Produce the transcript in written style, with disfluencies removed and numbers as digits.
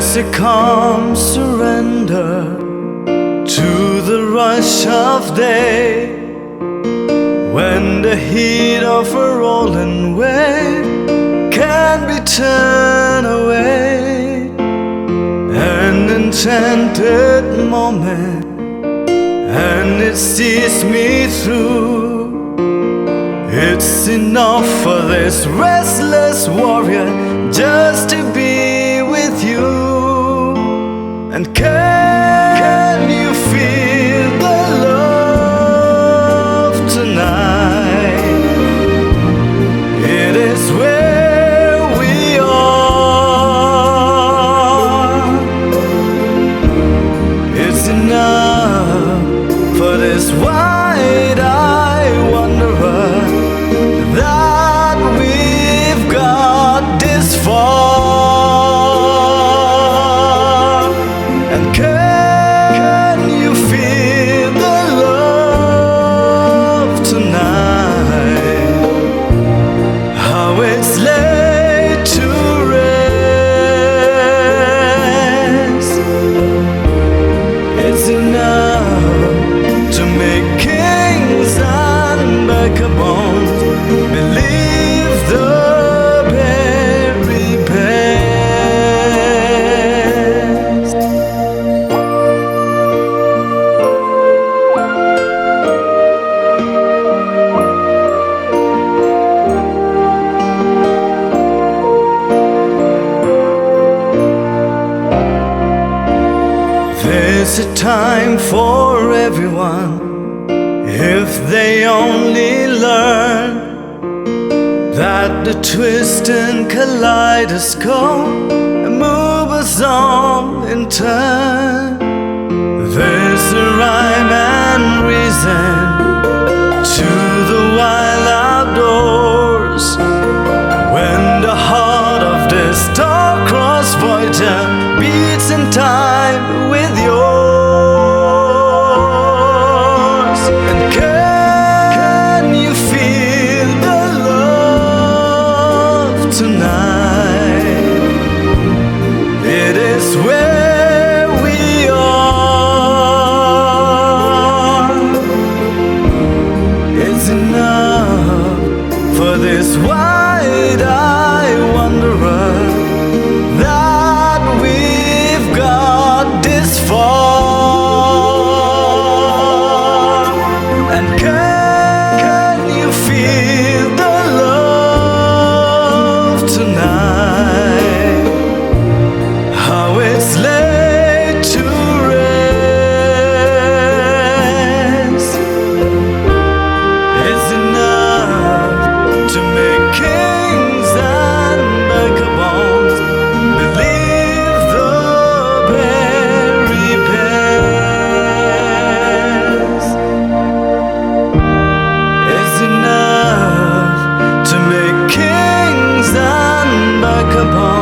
There's a calm surrender to the rush of day, when the heat of a rolling wave can be turned away. An enchanted moment, and it sees me through. It's enough for this restless warrior just to be with you. And can you feel the love tonight? It is where we are. It's enough for this wide-eyed wanderer that we've got this far. And can you feel the love tonight? How it's laid to rest. It's enough to make kings and vagabonds believe the very best. There's a time for everyone, if they only learn that the twist and kaleidoscope move us on in turn. There's a rhyme and reason to the wild outdoors, when the heart of the star-crossed Voyager beats in time with yours. And can you feel the love tonight? It is where we are. It's enough for this wide-eyed wanderer that we've got this far. And can you feel the love tonight? How it's laid to rest. It's enough to make kings and vagabonds believe the very best. It's enough to make kings and vagabonds